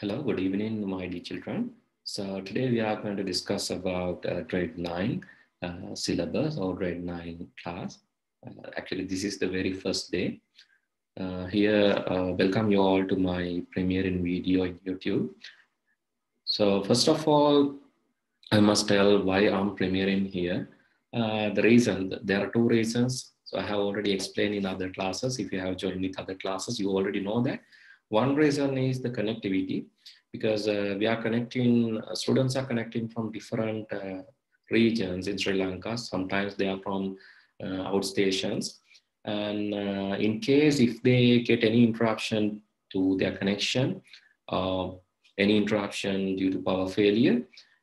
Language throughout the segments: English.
Hello, good evening, my dear children. So today we are going to discuss about grade 9 syllabus or grade 9 class. Actually, this is the very first day. Welcome you all to my premiere in video in YouTube. So first of all, I must tell why I'm premiering here. The reason, there are two reasons. So I have already explained in other classes. If you have joined with other classes, you already know that. One reason is the connectivity, because we are connecting, students are connecting from different regions in Sri Lanka. Sometimes they are from outstations. And in case if they get any interruption to their connection, any interruption due to power failure,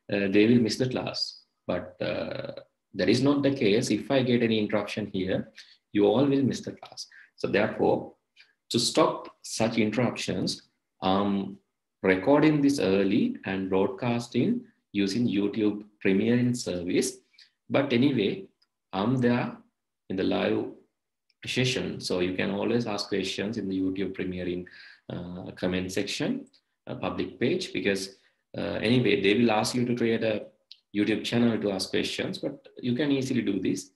they will miss the class. But that is not the case. If I get any interruption here, you all will miss the class. So therefore, to stop such interruptions, I'm recording this early and broadcasting using YouTube premiering service. But anyway, I'm there in the live session. So you can always ask questions in the YouTube premiering comment section, public page, because anyway, they will ask you to create a YouTube channel to ask questions, but you can easily do this.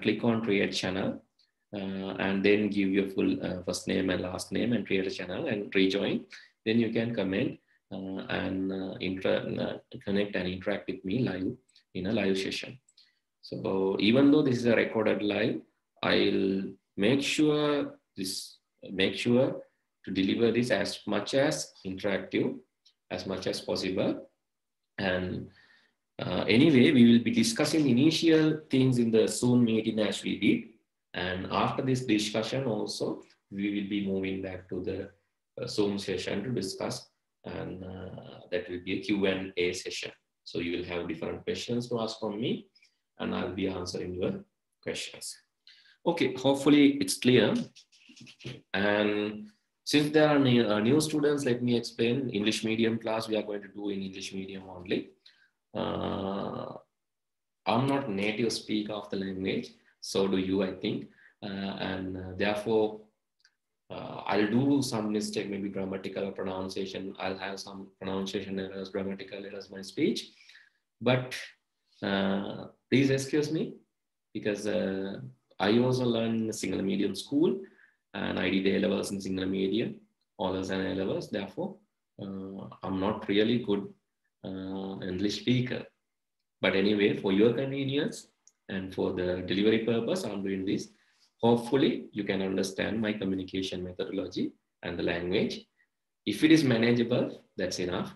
Click on create channel and then give your full first name and last name and create a channel and rejoin. Then you can comment and connect and interact with me live in a live session. So even though this is a recorded live, I'll make sure to deliver this as much as interactive as much as possible. And anyway, we will be discussing initial things in the Zoom meeting as we did. And after this discussion also, we will be moving back to the Zoom session to discuss, and that will be a Q&A session. So you will have different questions to ask from me, and I'll be answering your questions. Okay, hopefully it's clear. And since there are new students, let me explain. English medium class, we are going to do in English medium only. I'm not native speaker of the language, so do you, I think. Therefore, I'll do some mistake, maybe grammatical or pronunciation. I'll have some pronunciation errors, grammatical errors, my speech. But please excuse me, because I also learned in a single medium school, and I did A-levels in single medium, honors and A-levels. Therefore, I'm not really good English speaker. But anyway, for your convenience and for the delivery purpose, I'm doing this. Hopefully, you can understand my communication methodology and the language. If it is manageable, that's enough.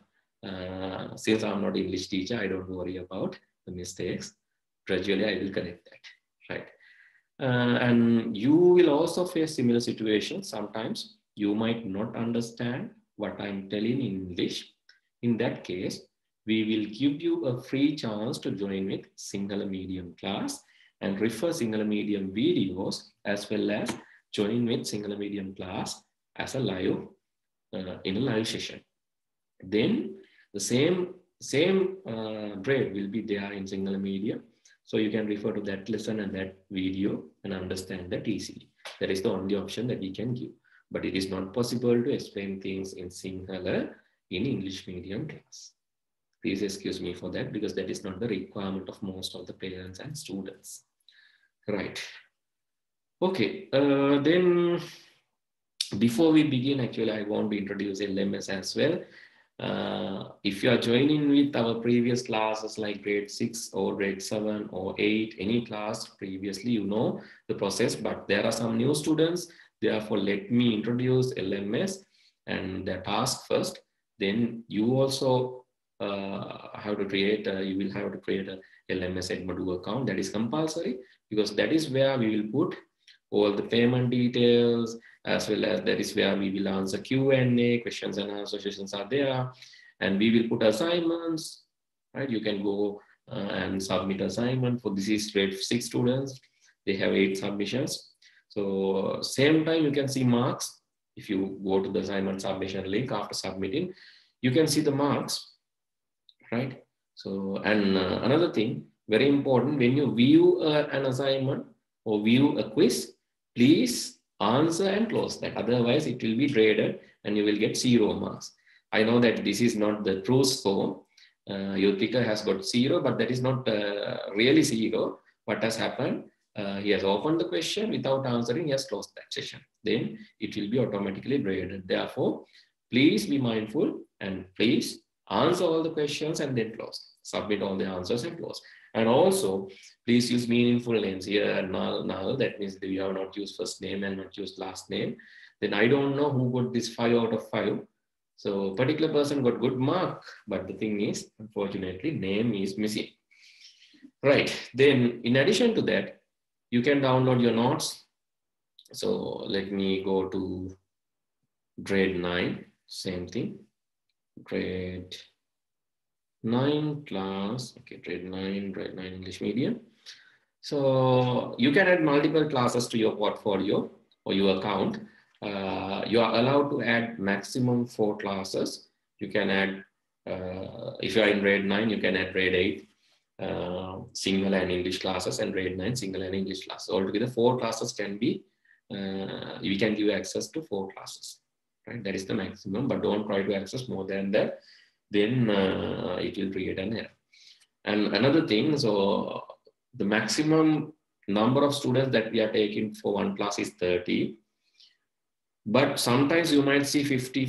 Since I'm not English teacher, I don't worry about the mistakes. Gradually, I will correct that, right? And you will also face similar situations. Sometimes you might not understand what I'm telling in English. In that case, we will give you a free chance to join with single medium class and refer single medium videos, as well as join with single medium class as a live in a live session. Then the same grade will be there in single medium. So you can refer to that lesson and that video and understand that easily. That is the only option that we can give. But it is not possible to explain things in Sinhala in English medium class. Please excuse me for that, because that is not the requirement of most of the parents and students. Right. Okay. Then before we begin, actually, I want to introduce LMS as well. If you are joining with our previous classes like grade 6 or grade 7 or 8, any class previously, you know the process, but there are some new students. Therefore, let me introduce LMS and their task first. Then you also have to create, you will have to create a LMS Edmodo account. That is compulsory, because that is where we will put all the payment details, as well as that is where we will answer Q&A, questions and answer sessions are there. And we will put assignments, right? You can go and submit assignment. For this is grade 6 students. They have 8 submissions. So same time you can see marks. If you go to the assignment submission link after submitting, you can see the marks. Right. So, and another thing, very important, when you view an assignment or view a quiz, please answer and close that. Otherwise, it will be graded and you will get 0 marks. I know that this is not the true score. Your picker has got 0, but that is not really 0. What has happened? He has opened the question without answering, he has closed that session. Then it will be automatically graded. Therefore, please be mindful and please answer all the questions and then close. Submit all the answers and close. And also, please use meaningful names here. Null, that means that you have not used first name and not used last name. Then I don't know who got this 5 out of 5. So particular person got good mark, but the thing is, unfortunately, name is missing. Right, then in addition to that, you can download your notes. So let me go to grade 9, same thing. Grade 9 class, okay, grade 9 English medium. So you can add multiple classes to your portfolio or your account. You are allowed to add maximum 4 classes. You can add, if you are in grade 9, you can add grade 8 single and English classes, and grade 9 single and English classes. Altogether 4 classes can be, we can give access to 4 classes, right? That is the maximum, but don't try to access more than that, then it will create an error. And another thing, so the maximum number of students that we are taking for one class is 30. But sometimes you might see 50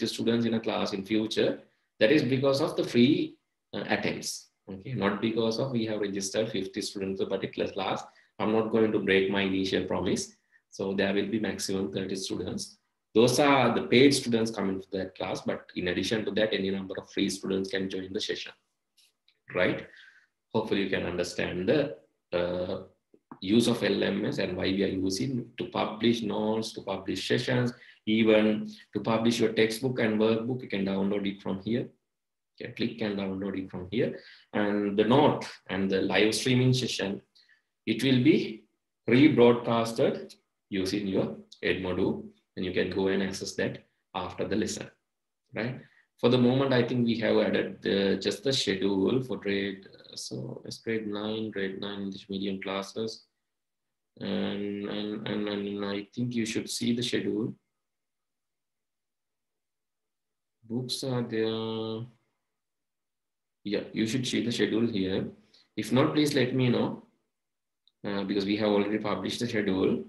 students in a class in future. That is because of the free attempts. Okay, not because of we have registered 50 students to a particular class. I'm not going to break my initial promise. So there will be maximum 30 students. Those are the paid students coming to that class. But in addition to that, any number of free students can join the session, right? Hopefully you can understand the use of LMS and why we are using to publish notes, to publish sessions, even to publish your textbook and workbook. You can download it from here. Okay, click and download it from here. And the note and the live streaming session, it will be rebroadcasted using your Ed module, and you can go and access that after the lesson, right? For the moment, I think we have added just the schedule for grade. So it's grade 9 English medium classes. And I think you should see the schedule. Books are there. Yeah, you should see the schedule here. If not, please let me know, because we have already published the schedule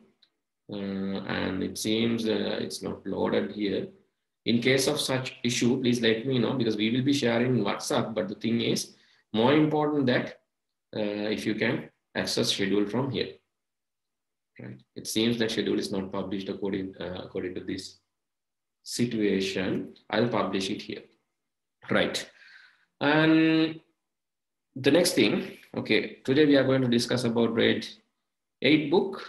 and it seems it's not loaded here. In case of such issue, please let me know, because we will be sharing WhatsApp. But the thing is, more important that if you can access schedule from here, right? It seems that schedule is not published according to this situation. I'll publish it here, right? And the next thing, okay, today we are going to discuss about grade 9 book.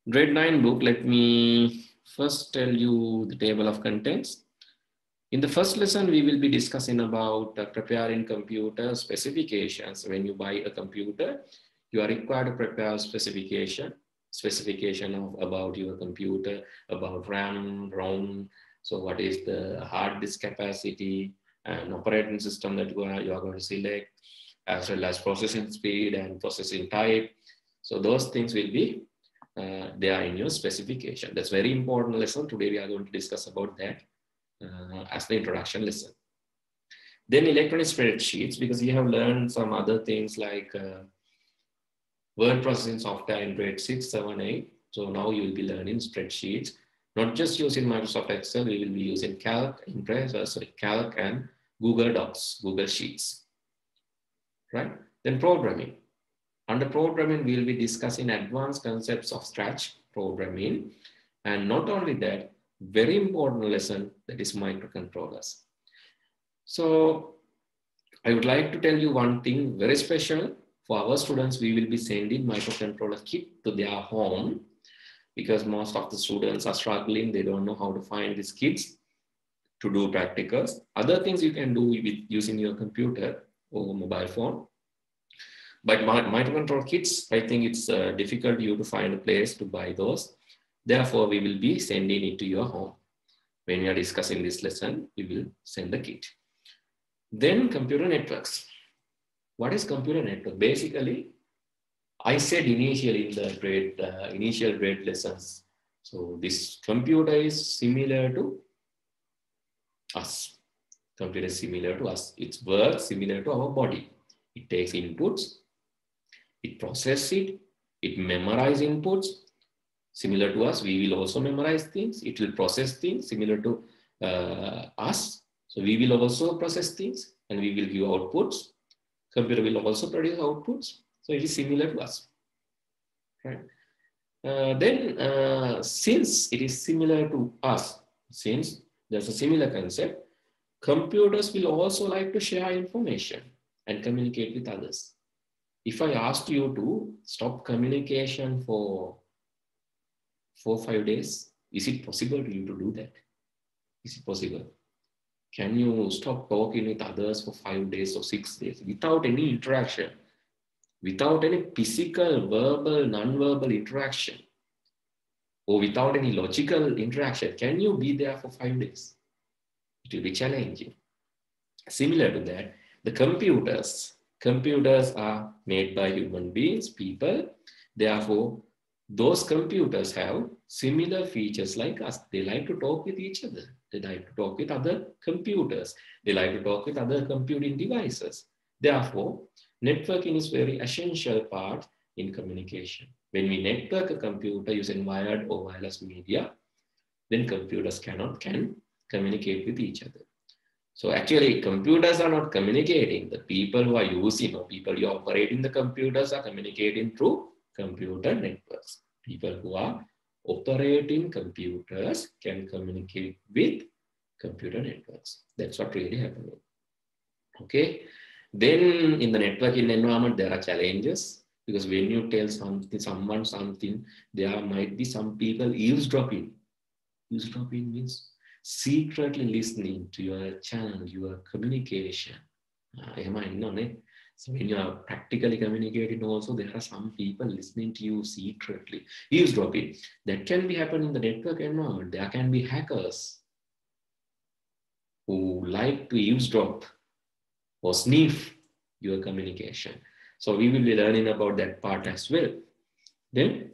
Grade 9 book, let me first tell you the table of contents. In the first lesson, we will be discussing about preparing computer specifications. When you buy a computer, you are required to prepare specification of about your computer, about RAM, ROM. So what is the hard disk capacity and operating system that you are going to select, as well as processing speed and processing type. So those things will be there in your specification. That's very important lesson. Today we are going to discuss about that as the introduction lesson. Then electronic spreadsheets, because you have learned some other things like word processing software in grade 6, 7, 8. So now you will be learning spreadsheets, not just using Microsoft Excel. We will be using Calc, Calc and Google Docs, Google Sheets, right? Then programming. Under programming, we will be discussing advanced concepts of Scratch programming. And not only that, very important lesson, that is microcontrollers. So I would like to tell you one thing very special. For our students, we will be sending microcontroller kit to their home, because most of the students are struggling. They don't know how to find these kits to do practicals. Other things you can do with using your computer or mobile phone. But microcontroller kits, I think it's difficult for you to find a place to buy those. Therefore, we will be sending it to your home. When we are discussing this lesson, we will send the kit. Then computer networks. What is computer network? Basically, I said initially in the initial grade lessons. So this computer is similar to us. Computer is similar to us. It works similar to our body. It takes inputs, it processes it, it memorizes inputs. Similar to us, we will also memorize things. It will process things similar to us. So we will also process things and we will give outputs. Computer will also produce outputs. So it is similar to us. Right? Then since it is similar to us, since there's a similar concept, computers will also like to share information and communicate with others. If I asked you to stop communication for 4 or 5 days, is it possible for you to do that? Is it possible? Can you stop talking with others for 5 days or 6 days without any interaction, without any physical, verbal, non-verbal interaction, or without any logical interaction? Can you be there for 5 days? It will be challenging. Similar to that, the computers are made by human beings, people. Therefore, those computers have similar features like us. They like to talk with each other. They like to talk with other computers. They like to talk with other computing devices. Therefore, networking is very essential part in communication. When we network a computer using wired or wireless media, then computers can communicate with each other. So actually, computers are not communicating. The people who are using or people who are operating the computers are communicating through computer networks. People who are operating computers can communicate with computer networks. That's what really happening. Okay. Then in the networking environment, there are challenges because when you tell someone something, there might be some people eavesdropping. Eavesdropping means secretly listening to your channel, your communication. So when you are practically communicating also, there are some people listening to you secretly. Eavesdropping. That can be happening in the network environment. There can be hackers who like to eavesdrop or sniff your communication. So we will be learning about that part as well. Then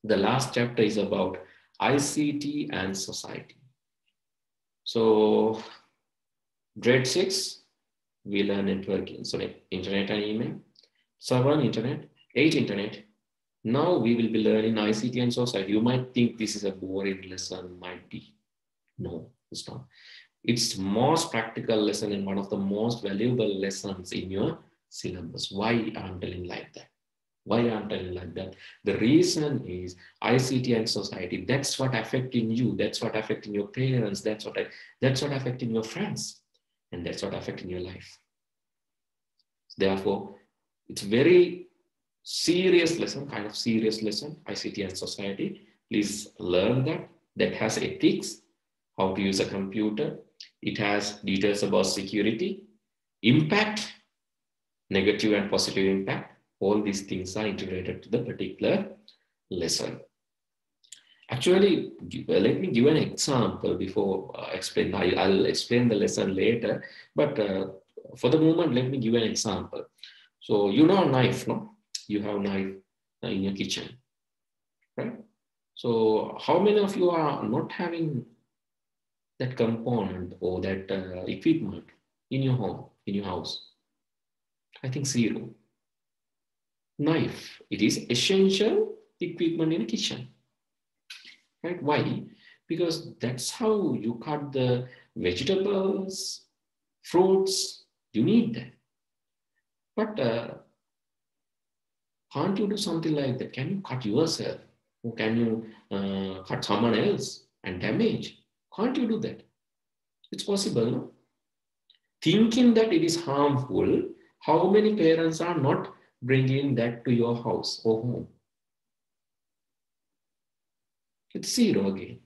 the last chapter is about ICT and society. So grade 6, we learn networking, so internet and email. 7, internet. 8, internet. Now we will be learning ICT and society. You might think this is a boring lesson, might be. No, it's not. It's most practical lesson and one of the most valuable lessons in your syllabus. Why I'm telling like that? Why I'm telling like that? The reason is ICT and society. That's what affecting you. That's what affecting your parents. That's what affecting your friends. And that's what affecting your life. Therefore, it's very serious lesson, kind of serious lesson, ICT and society. Please learn that. That has ethics, how to use a computer. It has details about security, impact, negative and positive impact. All these things are integrated to the particular lesson. Actually, let me give an example before explain. I'll explain the lesson later, but for the moment, let me give an example. So you know a knife, no? You have a knife in your kitchen, right? So how many of you are not having that component or that equipment in your home, in your house? I think 0. Knife, it is essential equipment in a kitchen. Right? Why? Because that's how you cut the vegetables, fruits. You need that. But can't you do something like that? Can you cut yourself? Or can you cut someone else and damage? Can't you do that? It's possible, no? Thinking that it is harmful, how many parents are not bringing that to your house or home? It's 0 again.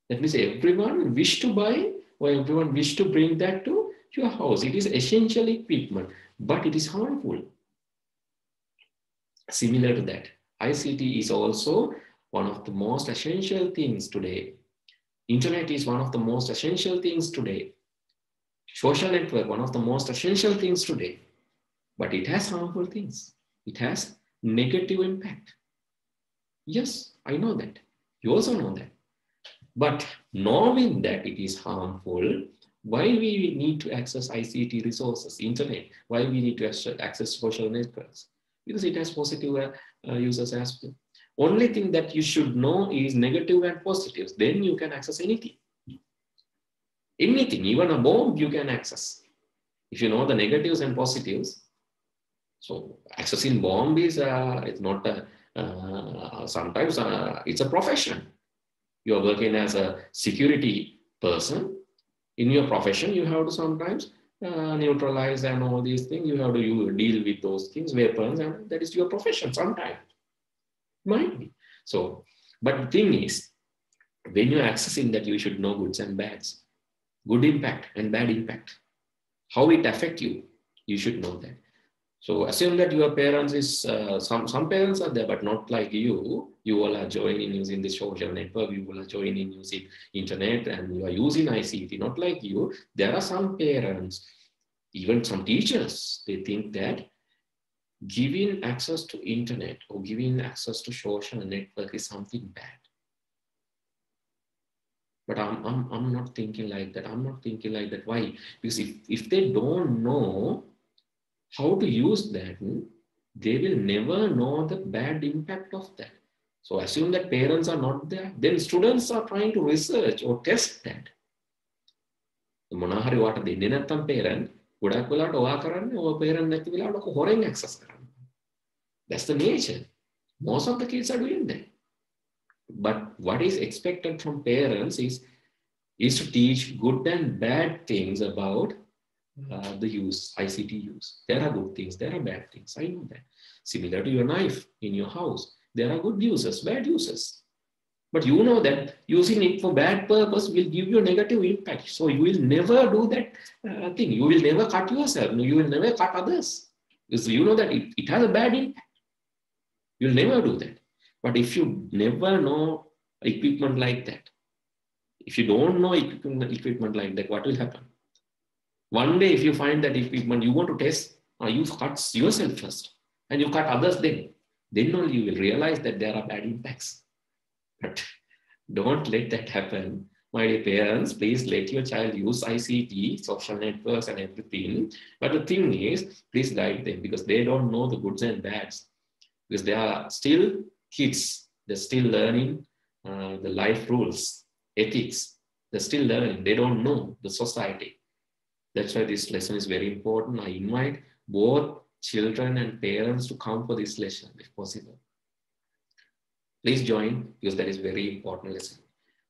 That means everyone wish to buy or everyone wish to bring that to your house. It is essential equipment, but it is harmful. Similar to that, ICT is also one of the most essential things today. Internet is one of the most essential things today. Social network, one of the most essential things today. But it has harmful things. It has negative impact. Yes, I know that. You also know that. But knowing that it is harmful, Why we need to access ICT resources, internet? Why we need to access social networks? Because it has positive users as well. Only thing that you should know is negative and positives. Then you can access anything. Anything, even a bomb you can access. If you know the negatives and positives. So accessing bomb is, it's not sometimes it's a profession. You are working as a security person. In your profession, you have to sometimes neutralize and all these things. You have to deal with those things, weapons, and that is your profession sometimes. Might be. So, but the thing is, when you're accessing that, you should know goods and bads, good impact and bad impact. How it affects you, you should know that. So assume that your parents is, some parents are there, but not like you. You all are joining using the social network, you all are joining using internet, and you are using ICT, not like you. There are some parents, even some teachers, they think that giving access to internet or giving access to social network is something bad. But I'm not thinking like that. I'm not thinking like that. Why? Because if they don't know how to use that, they will never know the bad impact of that. So assume that parents are not there, then students are trying to research or test that. මොනාහරි වාට දෙන්නේ නැත්තම් parent ගොඩක් වෙලාවට ඔයා කරන්නේ ඔය parent නැති වෙලාවට හොරෙන් access කරන්න. That's the nature. Most of the kids are doing that. But what is expected from parents is to teach good and bad things about the use, ICT use. There are good things, there are bad things. I know that. Similar to your knife in your house, there are good uses, bad uses. But you know that using it for bad purpose will give you a negative impact. So you will never do that thing. You will never cut yourself. You will never cut others. Because you know that it has a bad impact. You'll never do that. But if you never know equipment like that, if you don't know equipment like that, what will happen? One day, if you find that equipment you want to test, you cut yourself first and you cut others then only you will realize that there are bad impacts. But don't let that happen. My dear parents, please let your child use ICT, social networks and everything. But the thing is, please guide them because they don't know the goods and bads. Because they are still kids. They're still learning the life rules, ethics. They're still learning. They don't know the society. That's why this lesson is very important. I invite both children and parents to come for this lesson if possible. Please join because that is very important lesson.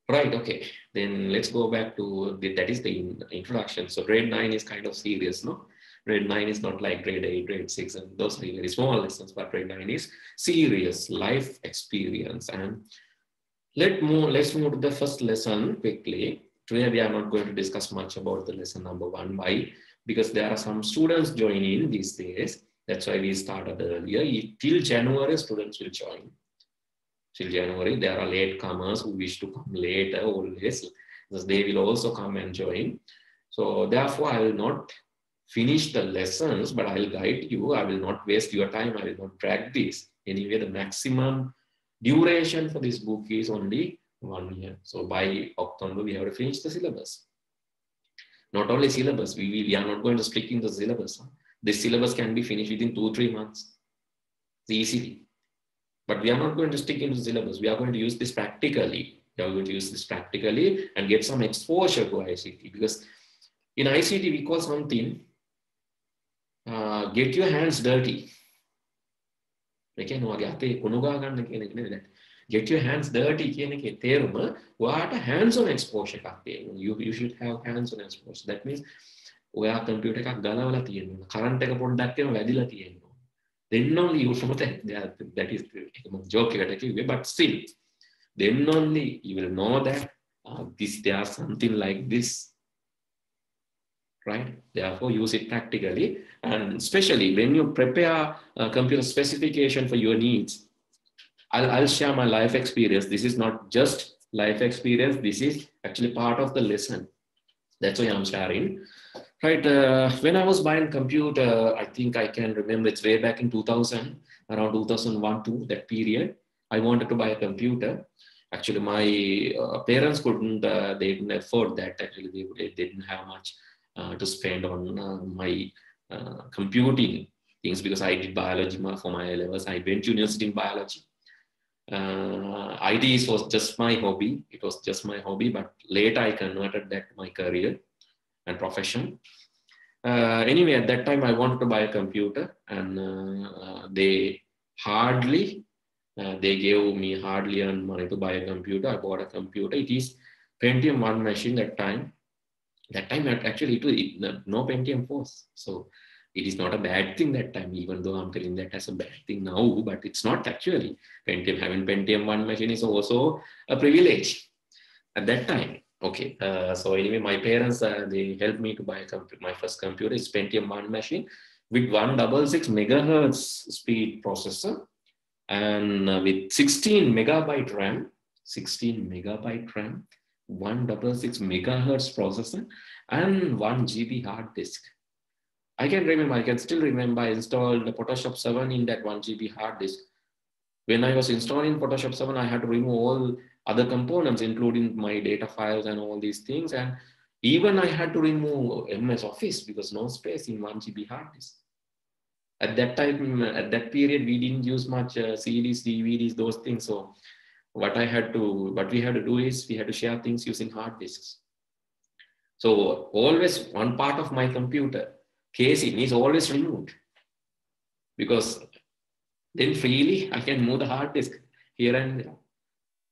Right, okay. Then let's go back to, that is the introduction. So grade 9 is kind of serious, no? Grade 9 is not like grade 8, grade 6, and those are very small lessons, but grade 9 is serious life experience. And let's move to the first lesson quickly. Today we are not going to discuss much about the lesson number 1. Why? Because there are some students joining these days. That's why we started earlier. Till January, students will join. Till January, there are latecomers who wish to come later always. Because they will also come and join. So therefore, I will not finish the lessons, but I will guide you. I will not waste your time. I will not drag this. Anyway, the maximum duration for this book is only 1 year. So by October, we have to finish the syllabus. Not only syllabus, we are not going to stick in the syllabus. This syllabus can be finished within 2-3 months. Easily. But we are not going to stick into the syllabus. We are going to use this practically. We are going to use this practically and get some exposure to ICT. Because in ICT, we call something, get your hands dirty. Get your hands dirty. What a hands-on exposure. You should have hands-on exposure. That means we are computer current then only you that is joke, but still, then only you will know that there is something like this. Right? Therefore, use it practically, and especially when you prepare a computer specification for your needs. I'll share my life experience. This is not just life experience. This is actually part of the lesson. That's why I'm sharing. Right? When I was buying computer, I think I can remember it's way back in 2000, around 2001 to that period. I wanted to buy a computer, Actually, my parents couldn't, they didn't afford that. Actually, they didn't have much to spend on my computing things, because I did biology for my A levels. I went to university in biology. IT was just my hobby. It was just my hobby, but later I converted that to my career and profession. Anyway, at that time I wanted to buy a computer, and they gave me hardly earned money to buy a computer. I bought a computer. It is Pentium 1 machine that time. That time, actually, no Pentium 4. So it is not a bad thing that time, even though I'm telling that as a bad thing now, but it's not actually. Having Pentium 1 machine is also a privilege at that time. Okay, so anyway, my parents, they helped me to buy a computer. My first computer is Pentium 1 machine with 166 megahertz speed processor, and with 16 megabyte RAM, 166 megahertz processor, and 1 GB hard disk. I can still remember I installed Photoshop 7 in that 1 GB hard disk. When I was installing Photoshop 7, I had to remove all other components, including my data files and all these things. And even I had to remove MS Office because no space in 1 GB hard disk. At that time, at that period, we didn't use much CDs, DVDs, those things. So what we had to do is we had to share things using hard disks. So always one part of my computer casing is always removed, because then freely I can move the hard disk here and there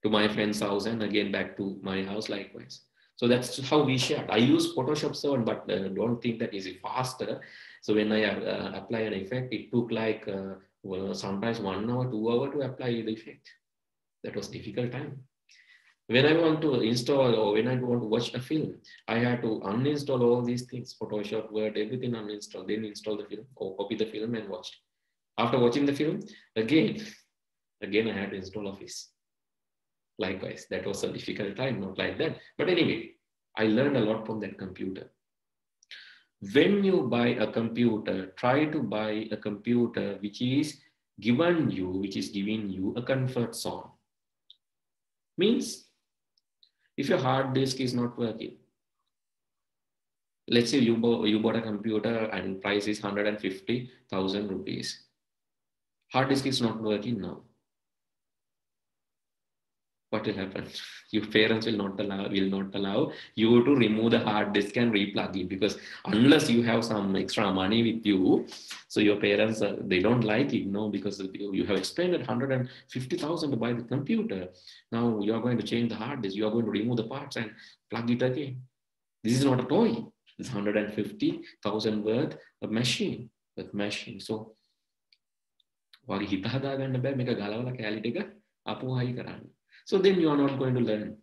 to my friend's house and again back to my house likewise. So that's how we shared. I use Photoshop 7, but don't think that is faster. So when I apply an effect, it took like sometimes 1 hour, 2 hours to apply the effect. That was difficult time. When I want to install or when I want to watch a film, I had to uninstall all these things, Photoshop, Word, everything uninstall, then install the film or copy the film and watch. After watching the film, again I had to install Office. Likewise, that was a difficult time, not like that. But anyway, I learned a lot from that computer. When you buy a computer, try to buy a computer which is giving you a comfort zone. Means, if your hard disk is not working, let's say you bought a computer and price is 150,000 rupees. Hard disk is not working now. What will happen? Your parents will not allow you to remove the hard disk and replug it, because unless you have some extra money with you, so your parents they don't like it, no, because you have expended 150,000 to buy the computer. Now you are going to change the hard disk. You are going to remove the parts and plug it again. This is not a toy. It's 150,000 worth of machine. So වගේ හිත හදා ගන්න බෑ මේක ගලවලා කැලි ටික අපුහයි කරන්න. So then you are not going to learn.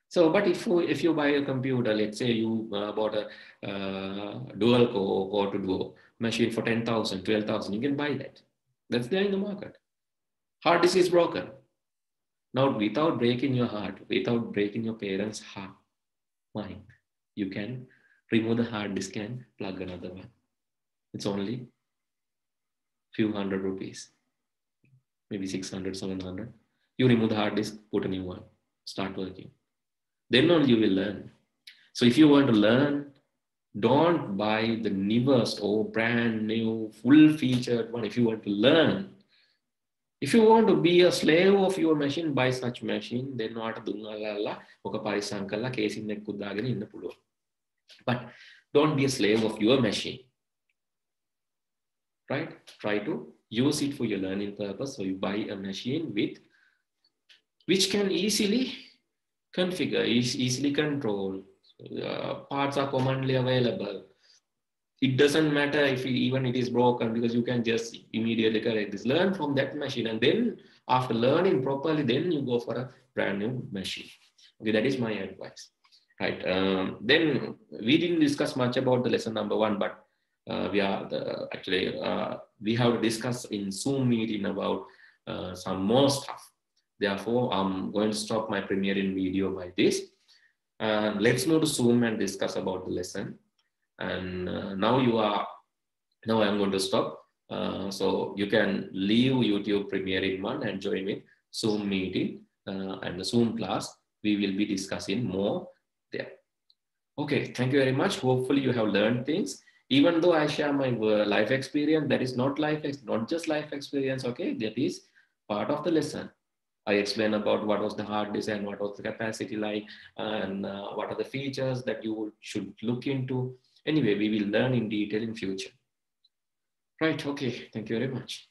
So, but if you buy a computer, let's say you bought a dual core to duo machine for 10,000, 12,000, you can buy that. That's there in the market. Hard disk is broken. Now, without breaking your heart, without breaking your parents' heart, mind, you can remove the hard disk and plug another one. It's only few hundred rupees. Maybe 600, 700. You remove the hard disk, put a new one, start working. Then only you will learn. So if you want to learn, don't buy the newest or brand new, full featured one. If you want to learn, if you want to be a slave of your machine, buy such machine, then not but don't be a slave of your machine. Right? Try to use it for your learning purpose. So you buy a machine which can easily configure, easily control. Parts are commonly available. It doesn't matter if even it is broken, because you can just immediately correct this. Learn from that machine, and then after learning properly, then you go for a brand new machine. Okay, that is my advice. Right. Then we didn't discuss much about the lesson number 1, but we have to discuss in Zoom meeting about some more stuff. Therefore, I'm going to stop my premiering video by this. Let's move to Zoom and discuss about the lesson. And now I'm going to stop. So you can leave YouTube Premiere in one and join with Zoom meeting and the Zoom class. We will be discussing more there. Okay, thank you very much. Hopefully you have learned things. Even though I share my life experience, that is not not just life experience. Okay, that is part of the lesson. I explain about what was the hard design, what was the capacity like, and what are the features that you should look into. Anyway, we will learn in detail in future. Right, okay, thank you very much.